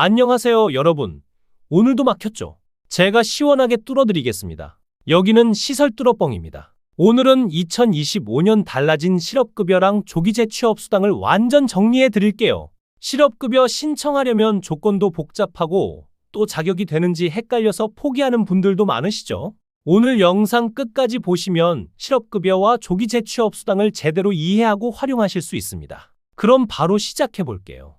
안녕하세요, 여러분. 오늘도 막혔죠? 제가 시원하게 뚫어드리겠습니다. 여기는 시설 뚫어뻥입니다. 오늘은 2025년 달라진 실업급여랑 조기 재취업수당을 완전 정리해 드릴게요. 실업급여 신청하려면 조건도 복잡하고 또 자격이 되는지 헷갈려서 포기하는 분들도 많으시죠? 오늘 영상 끝까지 보시면 실업급여와 조기 재취업수당을 제대로 이해하고 활용하실 수 있습니다. 그럼 바로 시작해 볼게요.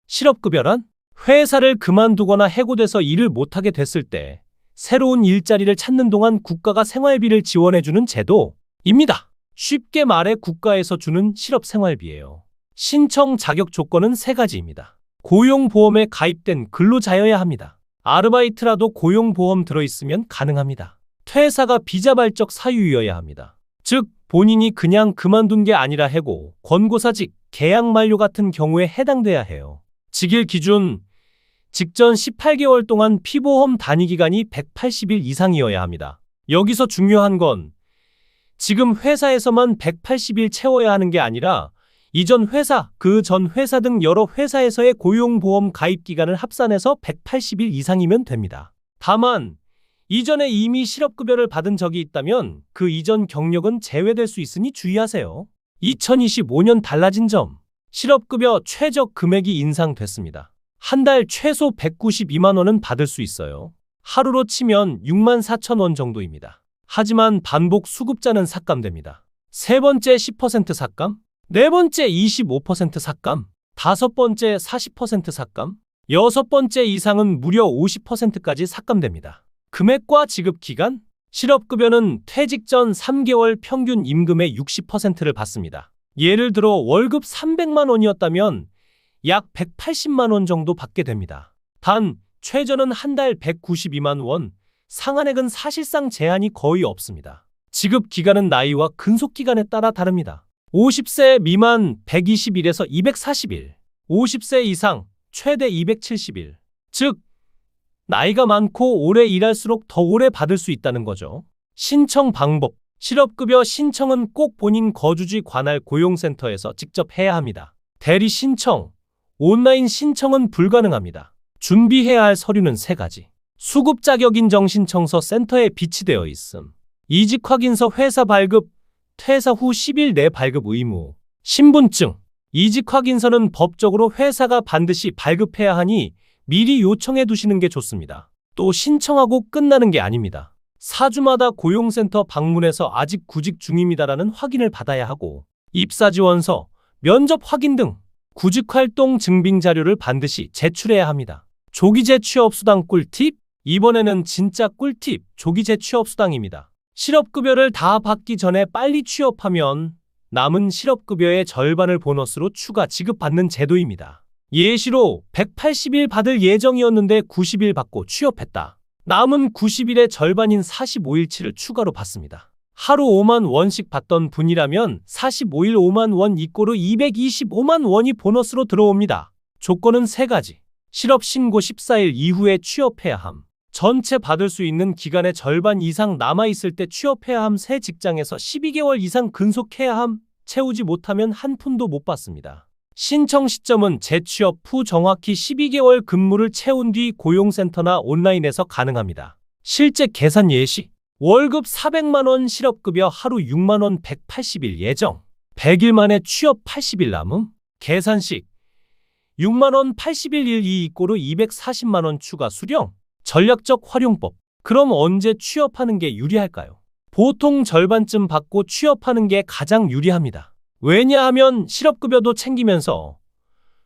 실업급여란 회사를 그만두거나 해고돼서 일을 못하게 됐을 때 새로운 일자리를 찾는 동안 국가가 생활비를 지원해주는 제도입니다. 쉽게 말해 국가에서 주는 실업생활비예요. 신청 자격 조건은 3가지입니다. 고용보험에 가입된 근로자여야 합니다. 아르바이트라도 고용보험 들어있으면 가능합니다. 퇴사가 비자발적 사유여야 합니다. 즉 본인이 그냥 그만둔 게 아니라 해고, 권고사직, 계약 만료 같은 경우에 해당돼야 해요. 직일 기준 직전 18개월 동안 피보험 단위기간이 180일 이상이어야 합니다. 여기서 중요한 건 지금 회사에서만 180일 채워야 하는 게 아니라 이전 회사, 그 전 회사 등 여러 회사에서의 고용보험 가입기간을 합산해서 180일 이상이면 됩니다. 다만 이전에 이미 실업급여를 받은 적이 있다면 그 이전 경력은 제외될 수 있으니 주의하세요. 2025년 달라진 점. 실업급여 최저 금액이 인상됐습니다. 한 달 최소 192만 원은 받을 수 있어요. 하루로 치면 6만 4천 원 정도입니다. 하지만 반복 수급자는 삭감됩니다. 세 번째 10% 삭감, 네 번째 25% 삭감, 다섯 번째 40% 삭감, 여섯 번째 이상은 무려 50%까지 삭감됩니다. 금액과 지급 기간, 실업급여는 퇴직 전 3개월 평균 임금의 60%를 받습니다. 예를 들어 월급 300만 원이었다면 약 180만 원 정도 받게 됩니다. 단, 최저는 한 달 192만 원, 상한액은 사실상 제한이 거의 없습니다. 지급 기간은 나이와 근속기간에 따라 다릅니다. 50세 미만 120일에서 240일, 50세 이상 최대 270일. 즉, 나이가 많고 오래 일할수록 더 오래 받을 수 있다는 거죠. 신청 방법. 실업급여 신청은 꼭 본인 거주지 관할 고용센터에서 직접 해야 합니다. 대리 신청, 온라인 신청은 불가능합니다. 준비해야 할 서류는 3가지. 수급 자격 인정 신청서 센터에 비치되어 있음. 이직 확인서 회사 발급, 퇴사 후 10일 내 발급 의무. 신분증. 이직 확인서는 법적으로 회사가 반드시 발급해야 하니 미리 요청해 두시는 게 좋습니다. 또 신청하고 끝나는 게 아닙니다. 4주마다 고용센터 방문해서 아직 구직 중입니다라는 확인을 받아야 하고 입사지원서, 면접 확인 등 구직활동 증빙 자료를 반드시 제출해야 합니다. 조기 재취업수당 꿀팁? 이번에는 진짜 꿀팁, 조기 재취업수당입니다. 실업급여를 다 받기 전에 빨리 취업하면 남은 실업급여의 절반을 보너스로 추가 지급받는 제도입니다. 예시로 180일 받을 예정이었는데 90일 받고 취업했다. 남은 90일의 절반인 45일치를 추가로 받습니다. 하루 5만 원씩 받던 분이라면 45일 5만 원 이꼬르 225만 원이 보너스로 들어옵니다. 조건은 3가지. 실업신고 14일 이후에 취업해야 함. 전체 받을 수 있는 기간의 절반 이상 남아있을 때 취업해야 함. 새 직장에서 12개월 이상 근속해야 함. 채우지 못하면 한 푼도 못 받습니다. 신청 시점은 재취업 후 정확히 12개월 근무를 채운 뒤 고용센터나 온라인에서 가능합니다. 실제 계산 예시. 월급 400만 원 실업급여 하루 6만 원 180일 예정. 100일 만에 취업 80일 남음. 계산식. 6만 원 80일 1 2 이꼬르 240만 원 추가 수령. 전략적 활용법. 그럼 언제 취업하는 게 유리할까요? 보통 절반쯤 받고 취업하는 게 가장 유리합니다. 왜냐하면 실업급여도 챙기면서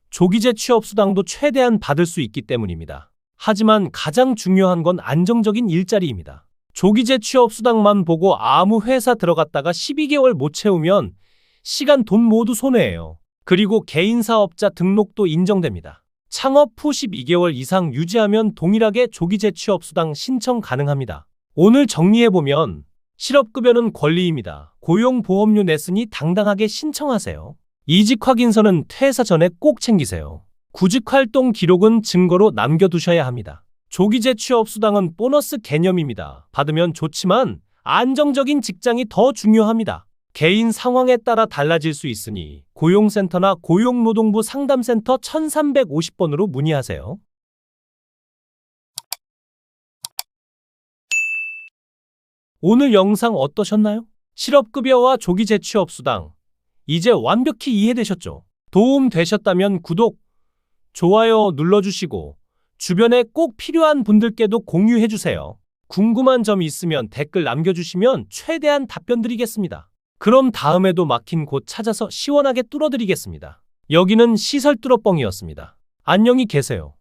조기 재취업수당도 최대한 받을 수 있기 때문입니다. 하지만 가장 중요한 건 안정적인 일자리입니다. 조기 재취업수당만 보고 아무 회사 들어갔다가 12개월 못 채우면 시간 돈 모두 손해예요. 그리고 개인사업자 등록도 인정됩니다. 창업 후 12개월 이상 유지하면 동일하게 조기 재취업수당 신청 가능합니다. 오늘 정리해보면 실업급여는 권리입니다. 고용보험료 냈으니 당당하게 신청하세요. 이직확인서는 퇴사 전에 꼭 챙기세요. 구직활동 기록은 증거로 남겨두셔야 합니다. 조기 재취업수당은 보너스 개념입니다. 받으면 좋지만 안정적인 직장이 더 중요합니다. 개인 상황에 따라 달라질 수 있으니 고용센터나 고용노동부 상담센터 1350번으로 문의하세요. 오늘 영상 어떠셨나요? 실업급여와 조기 재취업 수당, 이제 완벽히 이해되셨죠? 도움 되셨다면 구독, 좋아요 눌러주시고 주변에 꼭 필요한 분들께도 공유해주세요. 궁금한 점 있으면 댓글 남겨주시면 최대한 답변 드리겠습니다. 그럼 다음에도 막힌 곳 찾아서 시원하게 뚫어드리겠습니다. 여기는 시설 뚫어뻥이었습니다. 안녕히 계세요.